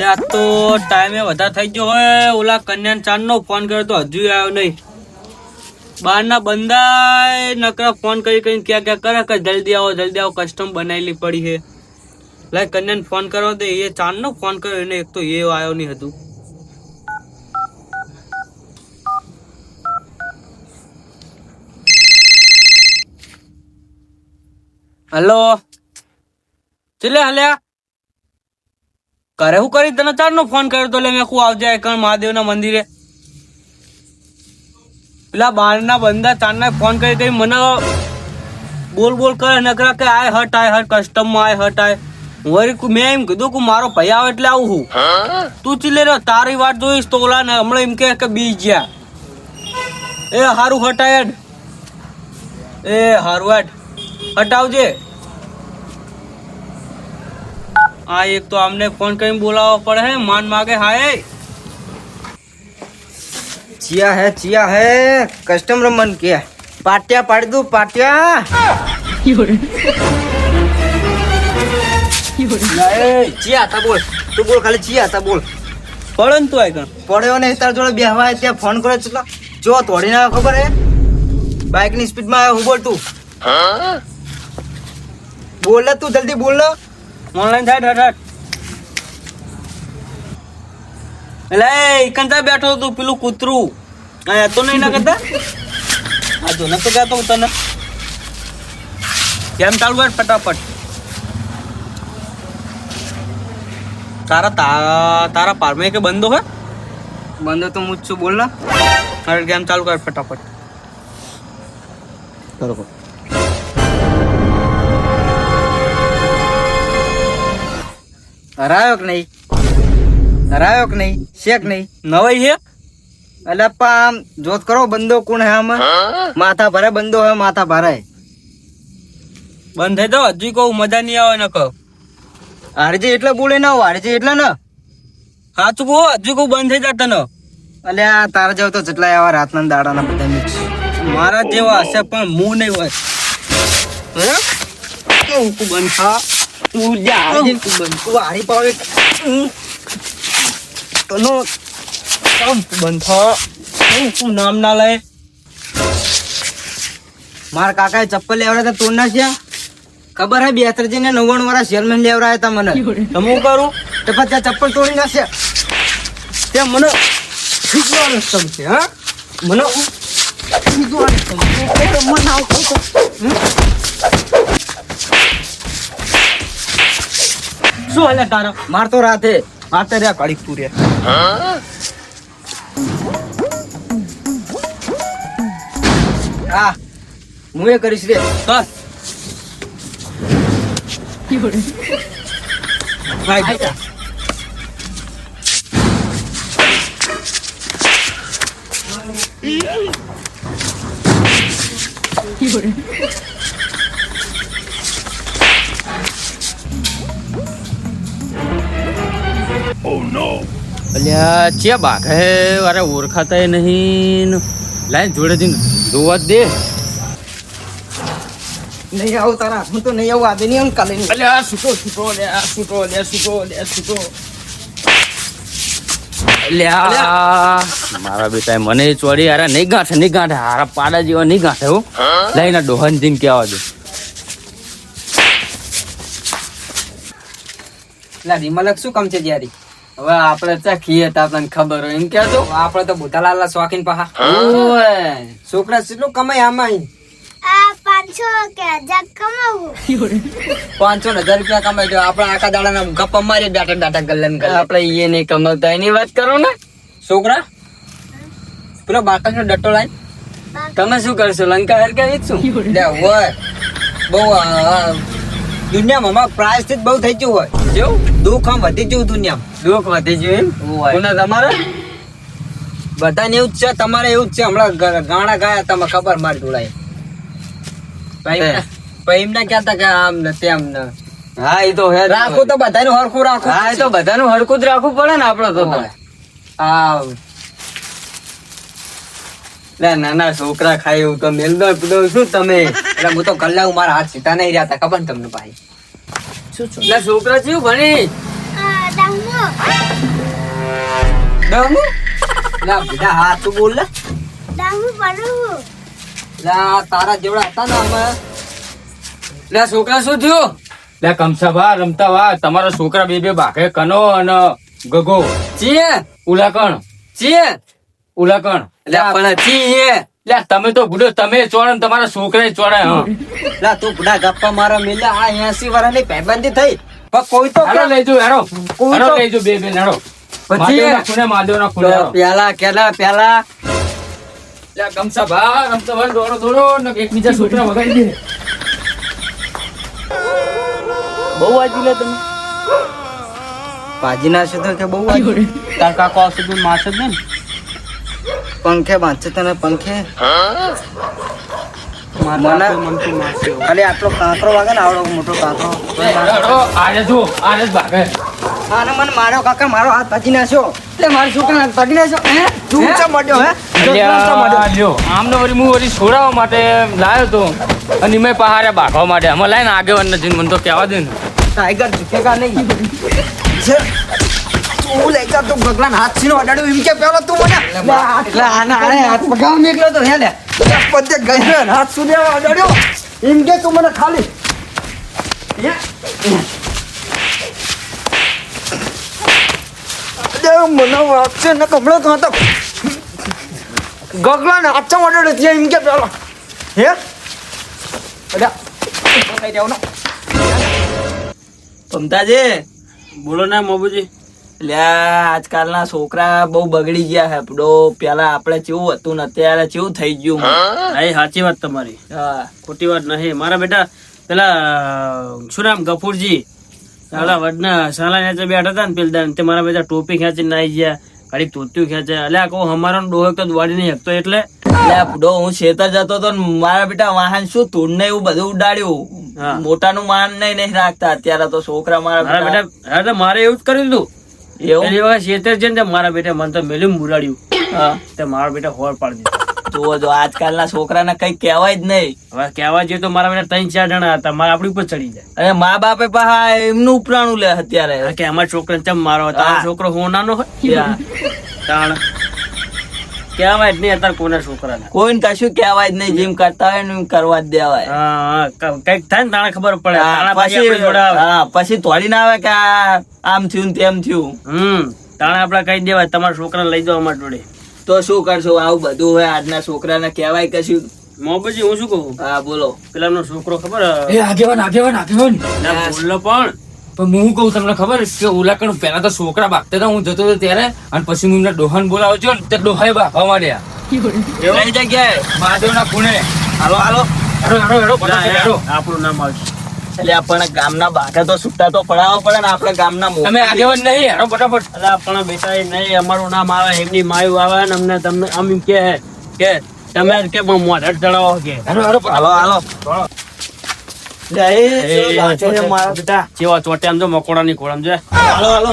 અરે આ તો ટાઈમે વધારે થઈ ગયો હોય. ઓલા કન્યાને ચાંદનો ફોન કર્યો તો હજુ આવ્યો નહીં. બહારના બંદા નકરા ફોન કરી ક્યાં કરે કે જલ્દી આવો કસ્ટમ બનાવેલી પડી છે. લાય કન્યાને ફોન કરવા દે. એ ચાંદનો ફોન કર્યો એને એક તો એ આવ્યો નહીં હતું. હલો ચલે હલ્યા કરે હું કરી તને ચારનો ફોન કર્યો તો મેં કુ આવજે એકણ મહાદેવના મંદિરે. પેલા બહારના બંદા ચારના ફોન કરી મને બોલ કરે નકરા કે આય હટ કસ્ટમમાં આય હટ આય. વળી મેં એમ કીધું કે મારો ભાઈ આવે એટલે આવું હું. તું ચીલે રહ્યો તારી વાત જોઈશ તો ઓલા ને હમણાં એમ કે બી ગયા. એ હારું હટાય એ હારું હટાવજે. આ એક તો આમને ફોન કરીને બોલાવવો પડે હે. માન માગે હાય चिया है कस्टमर मन किया पाटिया पाड़ दू पाटिया चिया था बोल તું બોલ ખાલી ચિયા હતા બોલ. પડે ને તું આગળ પડ્યો ને તાર જોડે બેહવા ત્યાં ફોન કર્યો છે જો તોડી ના ખબર હે બાઇક ની સ્પીડ માં આવ્યો હું બોલ તું બોલ ને તું જલ્દી બોલ ને ઓનલાઈન થાય હટ. એટલે કંતા બેઠો તું પેલું કૂતરું આ તો નહીં ના કરતા. આ જો નતો કહેતો હું તને કેમ ચાલુ કર ફટાફટ. તારા પારમાં કે બંધો હે બંધો તો મુझ છું બોલ ને અરે ગેમ ચાલુ કર ફટાફટ. બરોબર હરાયો કે નહીં શેક નહીં નવાઈ છે એટલે આમ જોત કરો બંદો કોણ હે આમાં માથા ભરે બંદો હે માથા ભરાય બંધ થઈ જાવ હજુ કહું મજા નહીં આવે ને કહું હારજી એટલે બોલે ના હારજી એટલે ને સાચું કહું હજુ કહું બંધ થઈ જતા ને. અલ્યા તારા જેવો તો જેટલા આવા રાતના દાડાના બધા મિક્સ મારા જેવા હશે પણ હું નહીં હોય. તું બંધ થા તું જા તું બંધ તું હારી પાવે તનો બંધ થા તું નામ ના લે. મારા કાકાએ ચપ્પલ લેવડા હતા તોડ નાખ્યા ખબર હે 72 ને 99 વાળા સેલમેન લેવડાયા હતા મને તો હું કરું તો પછી ચપ્પલ તોડી નાખ્યા ત્યાં મને શીખવાનું સમજે હા મને શીખવાનું સમજે મને આવતું શું હાલે તારા માર તો રાતે આતે રે કાળી તું રે હા હું એ કરીશ રે બસ ભાઈ અલ્યા ચે બાઘ હે અરે ઓળખાતા નહીં લાઈન જોડે જઈને જોવા દે. નહીં આવું તારા હું તો નહીં આવું આજે નહીં આવું કાલે નહીં અલ્યા છૂટો અલ્યા મારા બેટા મને ચોરી અરે નહીં ગાંઠે હારા પાડા જેવા નહીં ગાંઠે હું લઈને ડોહન જીન કેવા દે. લા રીમલક શું કામ છે જ્યારે હવે આપડે ચાખીએ તો આપણને ખબર હોય એમ કેતો આપડે તો ભૂતાલાલ શોખીન પાહા ઓય છોકરા કેટલું કમાય આમાં 500 કમાવું 500,000 રૂપિયા કમાય તો આપડે આખા દાડાના ગપ્પા મારી બેઠા ગલ્લન કરે આપડે એ નહીં કમાતા એની વાત કરો ને. છોકરા પેલો બાકસનો ડટ્ટો લાઈ તમે શું કરશો લંકા હરકાવી શું લે હોય બહુ દુનિયામાં પ્રાઇસ થી બહુ થઈ ગયું હોય જેવું દુઃખ આમ વધી ગયું દુનિયામાં દુઃખ વધી ગયું એમ કોને તમારે બધાને એવું જ છે તમારે એવું જ છે હમણાં ગાણા ગાયા તમે ખબર મારી ઢોળાય ભાઈ એમને કહેતા કે આમ ને તેમ ને હા એ તો હે રાખું તો બધાનું હરખું રાખું હા એ તો બધાનું હરકું જ રાખવું પડે ને આપડે તો હા નાના છોકરા ખાય એવું તો મેલ દો શું તમે એટલે હું તો ગલ્લા મારા હાથ સીધા નહીં રહ્યા ખબર ને તમને ભાઈ એટલે છોકરા જેવું ભણી ડમુ લા બેટા હા તું બોલ લે લા તારા જેવડા હતા ને અમે લે છોકરા શું થયું લે કમસાભા રમતા વા તમારા છોકરા બે ભાગે કનો અને ગગો ચીએ ઉલાકણ ઉલાકણ લે પણ ચીએ લે તમે તો ગુડો તમે ચોડે ને તમારા છોકરા ચોડે હા લા તું બુડા ગપ્પા મારા મેલા આ 80 વર્ષની ભાઈબંધી થઈ પણ કોઈ તો હેરો લેજો હેરો કોઈ હેરો તો- લેજો બે હેરો પછી મહાદેવના ખૂણે હેરો. પેલા પેલા લે કમસાભા રમતા વા દોડો દોડો ને એકબીજા છોકરા વગાડી દે બહુ વાજી લે તમે ભાજી નાશે તો કે બહુ વાગ્યું. તાર કાકો આવશે તો મારશે જ ને પંખે બાંધશે તને પંખે મારા મને- કાકો મન તો મારશે હવે. ખાલી આટલો કાંકરો વાગે ને આવડો મોટો કાંકરો હેરો આરે જો આરે જ ભાગે આને મને માર્યો કાકા મારો હાથ ભાજી નાખ્યો એટલે મારા છોકરાને હાથ ભાજી નાખ્યો હે તું ચા મળ્યો હે લ્યો આમને વળી હું વળી છોડાવવા માટે લાયો તો અને મેં પહાડે બાંધવા માટે અમે લાઈને આગેવાન નથી મને તો કહેવા દે ને ટાઈગર ઝુકેગા નહીં છે તું લઈ જા તું ભગવાન હાથ છીનો અડાડ્યો એમ કે પેલો તું મને એટલે આને હાથ પગાવ નીકળ્યો તો હે લે પદ્ય ગયો હાથ સુધી અડાડ્યો એમ કે તું મને ખાલી હે મને વાગશે ને કમળો તો હતો ગગલા ને હાથ અડાડ્યો ત્યાં એમ કે પેલો હે અડા થઈ જાવ ને પમતાજી બોલો ને મોબુજી લ્યા આજકાલના છોકરા બહુ બગડી ગયા હે પડો પેલા આપણે કેવું હતું ને અત્યારે કેવું થઈ ગયું હા એ સાચી વાત તમારી હા ખોટી વાત નહીં મારા બેટા પેલા શું નામ ગફુરજી પેલા વડના સાલા નીચે બેઠા હતા ને પેલા તે મારા બેટા ટોપી ખેંચીને નાઈ ગયા ઘડીક ધોતિયું ખેંચે અલ્યા કહું અમારો ડોહો તો દોડી નહીં શકતો એટલે લ્યા પડો હું ખેતર જતો તો ને મારા બેટા વાહન શું તું ને એવું બધું હા. ઉડાડ્યું મોટાનું માન નહીં રાખતા અત્યારે તો છોકરા મારા મારા બેટા બેટા હા તો મારે એવું જ કર્યું હતું એવું પેલી વખત શેતર છે ને તે મારા બેટા મને તો મેલ્યું મુરાડ્યું હા તે મારા બેટા હોર પાડી દીધું જુઓ જો આજકાલના છોકરાને કઈ કહેવાય જ નહીં હવે કહેવા જઈએ તો મારા બેટા 3-4 જણા હતા મારા આપણી ઉપર ચડી જાય અને મા બાપે પાહા એમનું ઉપરાણું લે અત્યારે હા, કે અમારા છોકરાને ચમ મારો તારો હા. છોકરો હોનાનો હોય લ્યા, તાણ કહેવાય જ નહીં અત્યારે કોના છોકરાને કોઈને કશું કહેવાય જ નહીં જેમ કરતા હોય ને એમ કરવા જ દેવાય હા કઈક થાય ને તાણે ખબર પડે હા, તાણા પછી આપણે પછી જોડે આવે. હા પછી તોડી ના આવે કે આ આમ થયું ને તેમ થયું તાણે આપણે કહી દેવાય તમારા છોકરાને લઈ જાઓ અમારા જોડે તો શું કરશો આવું બધું હોય આજના છોકરાને કહેવાય કશું મોહબ્બતજી હું શું કહું હા બોલો પેલાનો છોકરો ખબર એ આગેવાન આગેવાન આગેવાન ના બોલો પણ પણ હું કહું તમને ખબર કે ઉલાકણ પહેલા તો છોકરા ભાગતા હતા હું જતો હતો ત્યારે અને પછી હું એમને ડોહાને બોલાવ્યો છું ને તે ડોહાએ ભાગવા માંડ્યા કઈ જગ્યાએ મહાદેવના ખૂણે હાલો હાલો હેરો હેરો હેરો ફટાફટ હેરો. આપણું નામ આવશે એટલે આપણને ગામના બાઘા તો છૂટા તો પડાવવા પડે ને આપણે ગામના તમે આગેવાન નહીં હેરો ફટાફટ અલા પણ બેટા એ નહીં અમારું નામ આવે એમની માયું આવે ને અમને તમને આમ એમ કે તમે કે મોઢા ચડાવો કે હેરો હેરો હાલો હાલો લે, એ લાગે છે મારા બેટા જેવા ચોટે આમ જો મકોડાની ખોળામ છે હાલો હાલો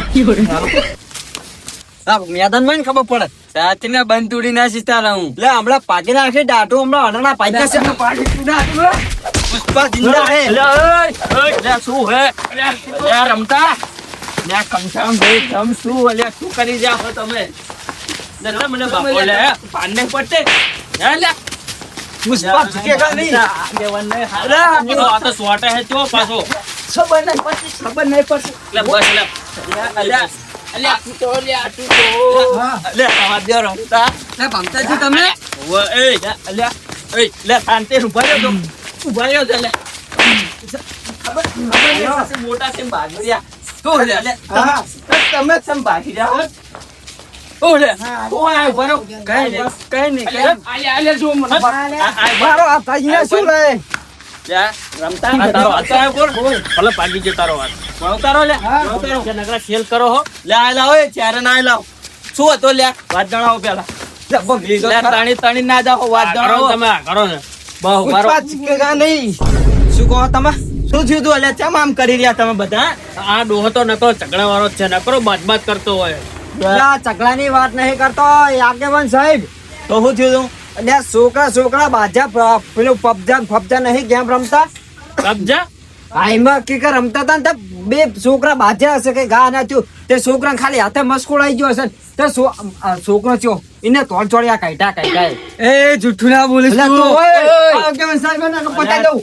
હા મેદાન માં ખબર પડે સાચી ને બંધ તોડી નાખી તારા હું લે હમણાં પાટી નાખી દાટો હમણાં અડાણા પાટી નાખશે પુષ્પા જિંદા હે લે શું હે લે રમતા લે કમસામ ભાઈ તમ શું લે શું કરી જાઓ તમે લે મને બાપો લે પાને પડતે હે લે પુષ્પા ઝુકેગા નહીં આગેવાન ને હાલા આ તો સોટે હે તો પાછો ખબર નહીં પડતી ખબર નહીં પડતી લે બસ લે અલ્યા અલ્યા તું તો લે આવા દે રમતા લે ભમતાજી તમે ઓવે એ અલ્યા એ લે શાંતિ ઉભા રહ્યો તો ઉભા રહ્યો તો લે ખબર નહીં મોટા છે ભાગી રહ્યા તો લે તમે સમ ભાગી રહ્યા ઓ લે ઓ આ ઉભા રહો કઈ નહીં આલે જો મને મારો આ ભાઈ શું લે રમતા તારો હાથ આવ્યો કોણ ભલે પાડી ગયો તારો હાથ ઉતારો લે ઉતારો કે નકરા ખેલ કરો હો લે આ લાવો એ ચારે ના લાવ શું હતો લે વાત જણાવો પેલા લે તાણી તાણી ના જાઓ વાત કરો જાણો તમે કરો ને બહુ કરો પુષ્પા ચીકેગા નહીં શું કહો તમે શું થયું તું એટલે કેમ આમ કરી રહ્યા તમે બધા આ ડોહો તો નકરો ઝઘડા વાળો જ છે નકરો બાત કરતો હોય ચકલાની વાત નહીં કરતો આગેવાન સાહેબ તો શું થયું તું એટલે છોકરા બાજા પેલું પબજા નહીં ગેમ રમતા કબજા હા એમાં કે રમતા હતા ને તો બે છોકરા બાજ્યા હશે કે ગા ના થયું તે છોકરાને ખાલી હાથે મસ્કોડાઈ ગયો હશે ને. તે છોકરો ચો એને તોડ ચોળ્યા કાઢ્યા એ જુઠ્ઠું ના બોલીશ એટલે તું. તું ઓય આ કેમ સાહેબ ને પતાઈ દઉં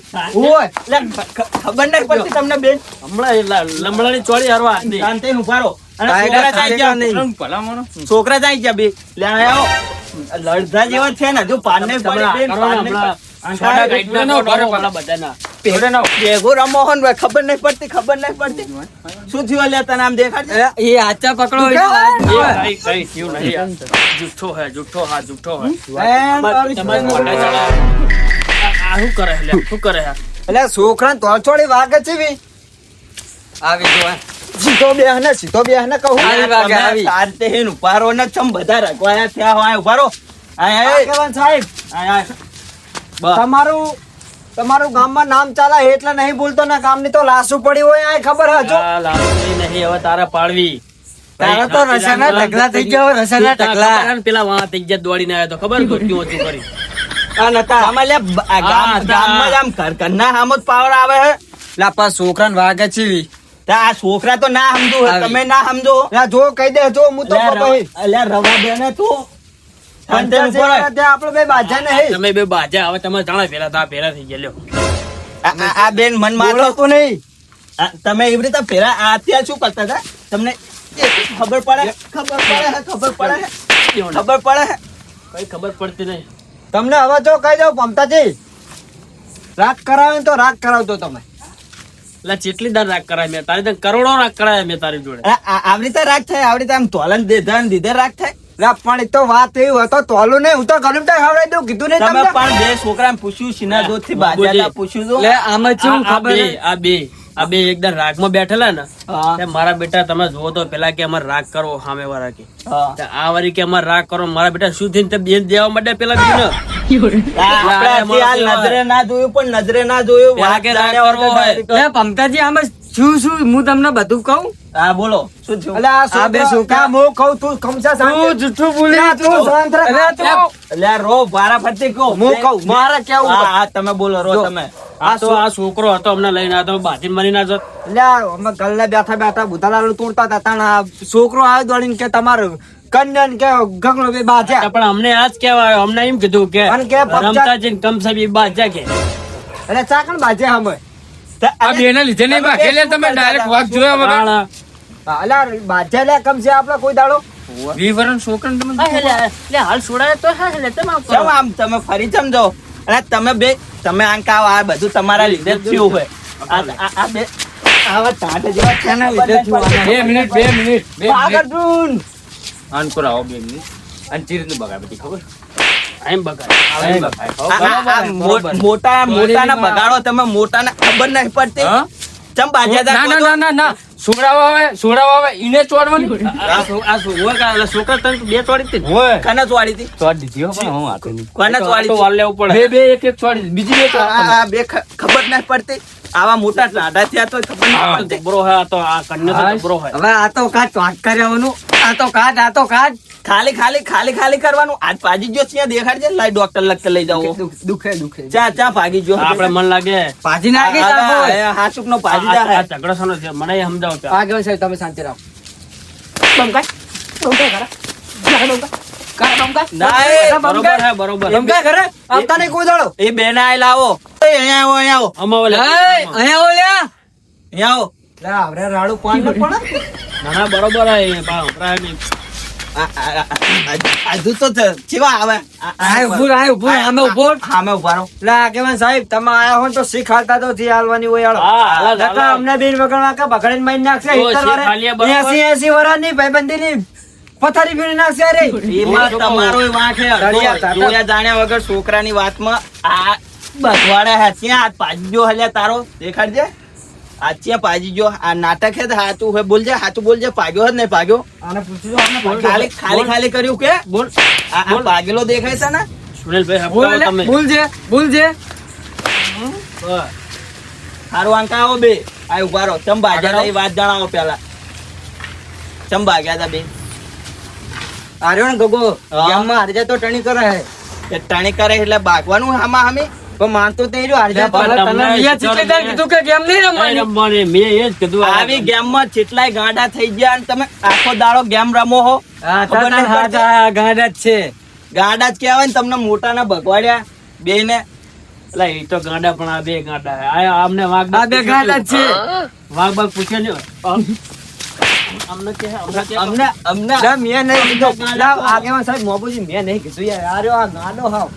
ઓય એટલે ખબર નહીં પડતી તમને બેન હમણાં લમડાની ચોળી હરવા શાંતિ ઉભા રહો. અને છોકરા જાય ગયા ભલા માણો. છોકરા જાય ગયા બે લે આયો લડધા જેવા છે ને હજુ પાન નહીં પડે બેન, પાન નહીં પડે. સોડા કાઢી નાખો, ડોરે પેલા બધાના. ભેગો રમો હો ને ભાઈ, ખબર નહીં પડતી. શું થયું લે તને આમ દેખાડ એ હાચા પકડો કઈ થયું નહીં. જુઠ્ઠો હે, જુઠ્ઠો હા, જુઠ્ઠો હે. તમારે મોઢે ચડાવે. આ શું કરે લે, શું કરે હે? એટલે છોકરાને તોડ ચોળી વાગે છે બી આવી જો સીધો બેહ ને કહું આવી વાગે, આવી. શાંતિ હીન ઉભારો ને ચમ બધા રખવાયા થયા હોય ઉભારો. આય આય આગેવાન સાહેબ આય આય. બસ. તમારું ગામમાં નામ ચાલે એટલે નહીં બોલતો ને ગામની તો લાશું પડી હોય આ ખબર હજુ આ લાલચી નહીં, હવે તારે પાડવી. તારા તો રસાના ઢગલા થઈ ગયા હોય, રસાના ઢગલા. ખબર હે ને પેલા વાં થઈ ગયા દોડીને આવ્યો તો ખબર ગોટ્યું ઓછું કરી. આ નતા આમાં લે આ ગામમાં જ આમ ઘરના સામો જ પાવર આવે હે. લા પણ છોકરાને વાગે છે તો આ છોકરા તો ના સમજો હે, તમે ના સમજો. જો કહી દે જો હું તો અલ્યા રવા દે ને તું. શાંતિ ઉભો રહે. આપડે બે બાજા નહીં તમે બે બાજા હવે તમે જાણે પેલા તા પેલા થઈ ગયા લ્યો. આ બેન મન મારો બોલો તો નહીં તમે એવી રીતે પેલા આ અત્યારે શું કરતા હતા તમને ખબર પડે કઈ ખબર પડતી નહીં. તમને હવે જો કહી દઉં પમતાજી રાગ કરાવે તો રાગ કરાવતો તમે એટલે ચેટલી દર રાગ કરાય મેં તારી જોડે? કરોડો રાગ કરાય મેં તારી જોડે. આવી રીતે રાગ થાય, આવી રીતે આમ તોલન દીધે રાગ થાય. લા પણ એ તો વાત એવી હતો તોલું નહીં હું તો ગરમ ટાઈ ખવડાવી દઉં કીધું નહીં તમે તમને પણ બે છોકરાને પૂછ્યું સિના દોધ થી બાજાતા પૂછ્યું તો. આમાં આ બે એકદમ રાગમાં બેઠેલા ને હા. તે મારા બેટા તમે જોવો તો પેલા કે અમારે રાગ કરો સામે વાળા કે હા. તે આ વારી કે અમારે રાગ કરો મારા બેટા શું થઈને તે બેન દેવા માટે પેલા બીને આપણે હજી હાલ નજરે ના જોયું પણ નજરે ના જોયું પેલા વાત કે રાગ જાણ્યા કરવો વગર હોય. direct. પમતાજી આમાં શું હું તમને બધું કહું હા બોલો શું થયું? આ બે છોકરા હું કહું તું કમસા શાંત જૂઠું બોલી તું શાંત રહે અલ્યા રો વારા ફરતી કહો. હું કહું મારે કેવું હા હા તમે બોલો રો જો. તમે. આ છોકરો હતો અમને લઈને આવ્યો બાજી મરી ના જોત. અમે ગલ્લે બેઠા બુધાલાલ તોડતા હતા તાણ આ છોકરો આવ્યો દોડીને કે તમારું કન્યા કે ગગલો બે બાજ્યા પણ અમને આજ કેવાય અમને એમ કીધું કે અને કે ભપચા- રમતાજી ને કમસાબી બાજા કે એટલે ચાકણ બાજ્યા અમે આ બેને લીધે નહીં ભાગે લે તમે ડાયરેક્ટ વાગ જોયા વગર અલા બાજ્યા લે કમ છે આપડે કોઈ દાડો 20 વર્ષ છોકરાને તમે હાલ છોડાય તો હા લે તમે આમ કેમ આમ તમે ફરી સમજો અને તમે બે તમે આંકા આ બધું તમારા લીધે જ થયું હોય. આ બે આવા ટાઢ જેવા છે ને લીધે થયું. 2 મિનિટ 2 મિનિટ 2 મિનિટ અર્જુન આનકોર આવો 2 મિનિટ અને ચીર ને બગાડ બધી ખબર આમ બગાડ મોટાના બગાડો તમે મોટાના ખબર નહીં પડતી. હા? ચમ બાજ્યા ના ના ના ના છોડાવા આવે ઈને ચોડવાની છોકરા તને બે ચોડી હતી ને? કને ચોડી હતી? ચોડ દીધી હો પણ હું હાથે નહીં. કોને ચોડી તો હતી? વાર લેવું પડે બે એક ચોડી બીજી બે આ બે ખબર નહીં પડતી. આવા મોટા ટાઢા થયા તો ખબર નહીં પડતી. જબરો હે આ તો આ કન્યા તો જબરો હે હવે આ તો કાટ વાત કર્યાનું આ તો કાટ ખાલી કરવાનું. આજ ભાગી ગયો છે દેખાડજે. લાઈ ડોક્ટર લગતે લઈ જાઓ. દુખે ચા ભાગી ગયો. આપણે મન લાગે ભાજી નાખી ચાલો હાચુક નો ભાજી આ જાય. ઝઘડો શાનો છે મને એ સમજાવો ત્યાં. આગળ સાહેબ તમે શાંતિ રાખો ના એ બરોબર હે બરોબર રમકા ઘરે આવતા નહીં કોઈ દાડો એ બેન આયેલા આવો. અહીંયા આવો. અમાવ લે અહીંયા ઓલ્યા અહીંયા આવો. લે આવરે રાડુ પાન ન પડે ના ના બરોબર હે બા હમણાં નહીં. આજુ તો ચેવા આવે. આય ઉભું અમે ઉભો સામે ઉભા રહો. લે આગેવાન સાહેબ તમે આયા હો તો શીખાડતા તો થી હાલવાની હોય હા, હાલો, હાલો હાલો. અમને બેન વગર કે બગડીને મારી નાખશે તો 70 શીખાડીએ બરોબર. 80 વર્ષની ભાઈબંધી ની પથારી ફેરી નાખશે અરે એમાં તમારો વાંક છે. તળિયા તાતા. જોયા જાણ્યા વગર છોકરાની વાતમાં આ બસવાડા હે ત્યાં હાથ પાજી ગયો હલ્યા તારો દેખાડજે. આ ત્યાં પાજી ગયો. આ નાટક હે હાચું હે બોલજે. હાચું બોલજે. ભાગ્યો જ નહીં ભાગ્યો. આને પૂછી દો આને ભાગ્યો. ખાલી કર્યું કે બોલ આ ભાગેલો દેખાય છે ને. સુનિલભાઈ બોલ હપ્તા લે, તમે બોલ જે સારું આંકા આવો બે. આ ઉભા રહો. ચમ ભાગ્યા તા એ વાત જણાવો પેલા. ચમ ભાગ્યા તા બે. આર્યો ને ગગો હા. ગામમાં હારજે તો ટણી કરે હે એ ટણી કરે એટલે ભાગવાનું હામા હામી. પણ માનતો જ નહીં રહ્યો, હારી જાય તો. પણ તને તમને અહીંયા ચીચેદાર કીધું કે ગેમ નહીં રમવાની. રમવાની મેં એ જ કીધું આવી ગેમમાં કેટલાય ગાંડા થઈ ગયા અને તમે આખો દાડો ગેમ રમો હો. હા, ખબર નહીં હા, પડતી. હા, ગાંડા જ છે. ગાંડા જ કહેવાય ને તમને મોટાના ભગવાડ્યા બે ને. એટલે એ તો ગાંડા પણ આ બે ગાંડા છે. આ આમને વાઘ આ બે ગાંડા જ છે. વાઘ બાગ પૂછે ને અમને કે અમને અમને ના, મેં નહીં કીધું. ના, આગેવાન સાહેબ, મોબુજી, મેં નહીં કીધું યાર. આ રહ્યો આ ગાંડો હાવ.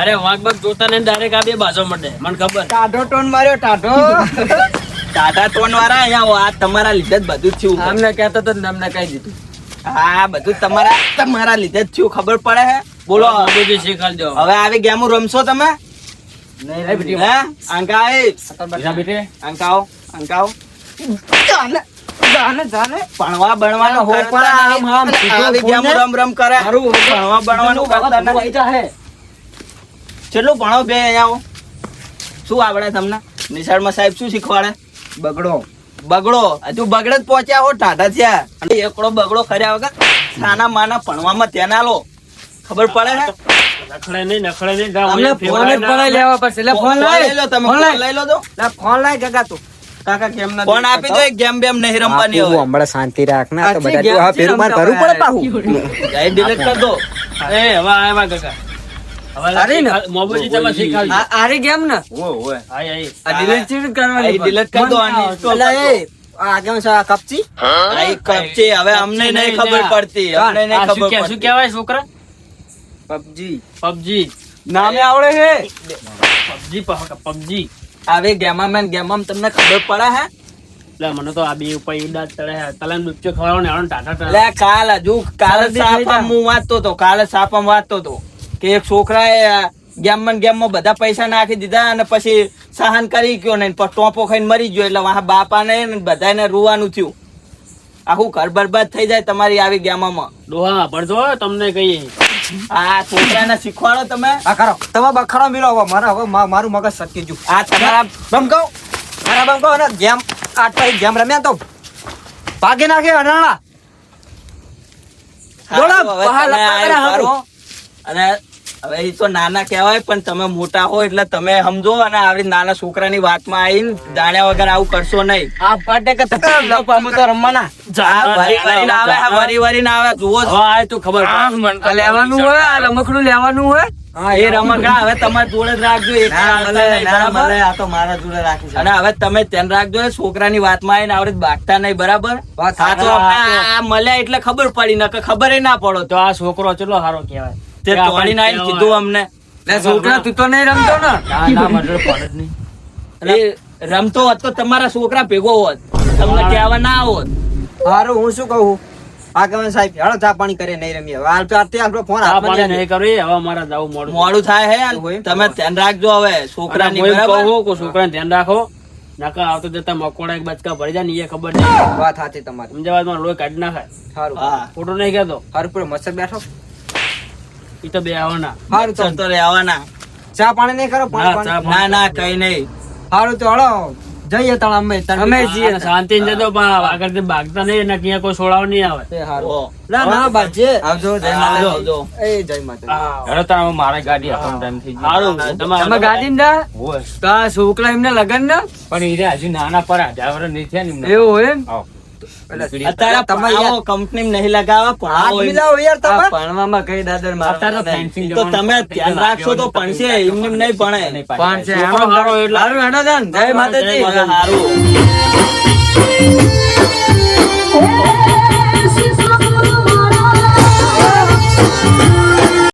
અરે વાઘ બાગ જોતા ને ડાયરેક્ટ આ બે બાજો મળે મને ખબર. ટાઢો ટોન માર્યો, ટાઢો. ટાટા ટોન વાળા અહીંયા આવો. આ તમારા લીધે જ બધું જ થયું. અમને કહેતો તો ને અમને કહી દીધું. હા બધું તમારા લીધે જ થયું. ખબર પડે હે. બોલો બધું શીખાડી દો. હવે આવી ગેમો રમશો તમે? નહીં રે બેટી. હે અંકા એ બીજા બેટે અંકાઓ અંકાઓ જાને, જાને, જાને. ભણવા બણવાનો હો કરતા પણ આમ આમ નહીં. સીધો આવી ગેમો ફોન રમ કરે. હારું. ભણવા બણવાનું કરતા બધું નહીં. આવી જાહે. કેટલું ભણો બે અહીંયા આવો. શું આવડે તમને નિશાળમાં સાહેબ શું શીખવાડે? બગડો. બગડો હજુ બગડે જ પહોંચ્યા હો ટાટા થયા અને એકડો બગડો કર્યા વગર નાના માના ભણવામાં ધ્યાન આલો. ખબર પડે હે? નખડે નહીં જા, અમને ઓય ફોન જ પડાઈ લેવા પડશે. એટલે ફોન લઈ લો તમે. ફોન ફોન લઈ લો તો. લે, ફોન લાય ગગા તું. કાકા કેમ ના ફોન આપી દો. ગેમ બેમ નહીં રમવાની તું હવે. હમણાં શાંતિ રાખ ના તો આછી બધા ગેમ તું હા થી ફેરું માર રમતા કરવું પડે હોય. પાહું ડિલીટ કરી દો. એ હવે આવ્યા કાકા હવે અરે ને. મોબાઈલ તમે શીખાડજો. આરી ગેમ ને ઓય આય આય આ ડિલીટ ચીડ કરવાની આ delete કરી દો આની. એટલે એ આગેવાન સાહેબ આ કપચી આ એક કપચી. હવે અમને નહીં ખબર પડતી. અમને નહીં આ શું ખબર શું પડતી. કહેવાય છોકરા? પબજી પબજી નામે આવડે છે. પબજી આવી ગેમમાં તમને ખબર પડે હે? એટલે મને તો આ બે ઉપર ઈડા ચડે તલાન ડૂબચો ખવડાવો ને આનો ટાટા ટાટા. લે કાલે શરદી થઈ સાપમાં જા. હું વાંચતો તો કે એક છોકરાએ ગેમમાં બધા પૈસા નાખી દીધા અને પછી સહન કરી ગયો ને પછી ટોપો ખાઈને મરી ગયો એટલે વાહ બાપાને ને બધાને રૂવાનું થયું. આખું ઘર બરબાદ થઈ જાય તમારી આવી ગેમમાં. ડોહા ભણજો તમને કહીએ આ છોકરાને શીખવાડો તમે. આ કરો તમે બખાડો મિલો હવે મારા હવે મારું મગજ સટકી ગયું. આ તમારા બમકાઓ મારા બમકાઓ અને ગેમ આટલા ગેમ રમ્યા તો ભાગી નાખે અનાળા. દોડા, સારું, હવે બહાર તમે લપા કરે આ હારું. કરો. અને હવે એ તો નાના કહેવાય પણ તમે મોટા હો એટલે તમે સમજો અને આવી નાના છોકરાની વાતમાં આવીને જાણ્યા વગર આવું કરશો નહીં. આ પાટે કે અમે તો રમવાના આ વરી વરીને આવે, આ વરી વરીને આવે. જુઓ હવે આ તું ખબર પડે. આ લેવાનું હોય આ રમકડું લેવાનું હોય. હા એ રમકડા હવે તમારા જોડે જ રાખજો. એક ચાલતા નહીં, બરાબર? આ તો મારા જોડે રાખી છે. અને હવે તમે ધ્યાન રાખજો એ છોકરાની વાતમાં આવીને આવડે ભાગતા નહીં, બરાબર? વાત હા તો સાચી. આ મળ્યા એટલે ખબર પડી નકર ખબર ના પડો તો આ છોકરો ચેટલો સારો કહેવાય તે તોડીને આવીને કીધું અમને. લે છોકરા તું તો નહીં રમતો ને. ના ના મને પડે જ નહીં. એ રમતો હોત તો તમારા છોકરા ભેગો હોત, તમને કહેવા ના આવત. હારું હું શું કહું આગેવાન સાહેબ હેડો ચા પાણી કરે નહીં રમીએ હવે. હાલ તો આતે આપણો ફોન આ હાથમાં પાણી લઈ નહીં કરવી હવે મારા જાવું મોડું મોડું થાય હે હોય. તમે ધ્યાન રાખજો હવે છોકરાની, બરાબર? છોકરાને ધ્યાન રાખો નકર આવતો જતા મકોડા એક બચકા ભરી જાય ને એ ખબર નહીં વાત સાચી તમારી. અમદાવાદમાં લોહી કાઢી નાખાય હારું હા ખોટું નહીં કહેતો હારું પેલો મચ્છર બેઠો. એ તો બે આવવાના હારું તો ચલતો રહેવાના. ચા પાણી નહીં કરો ના, ચા પાણી. ના ના કઈ નહીં. હારું તો હળો જઈએ તાણ અમે જઈએ. શાંતિ જતો પણ આગળ ભાગતા નહીં ને ક્યાં કોઈ સોડાવ નહીં આવે એ હારું. ઓ. ના ના બાજે આવજો જય આવજો, માતાજી. આવજો. એ જય માતાજી. મારે ગાડી આપવાનો ટાઈમ થઈ સારું તમે ગાડી ના તો આ છોકરા એમને લગન ના પણ એ હજુ નાના પર 18 વર્ષ નહીં થયા ને એમને. એવું હોય એમ? આવો. અત્યારે તમે ભણાવો, કંપની નહીં લગાવવા, હાથ ભણાવો એમ. મિલાવો યાર તમે. આ ભણવામાં કઈ દાદર અત્યારે તો fencing તો તમે ધ્યાન રાખશો તો ભણશે, એમને નહીં ભણે. પણ છે છોકરો સારો એટલે હારું હેડો તાણ. જય માતાજી. સારું.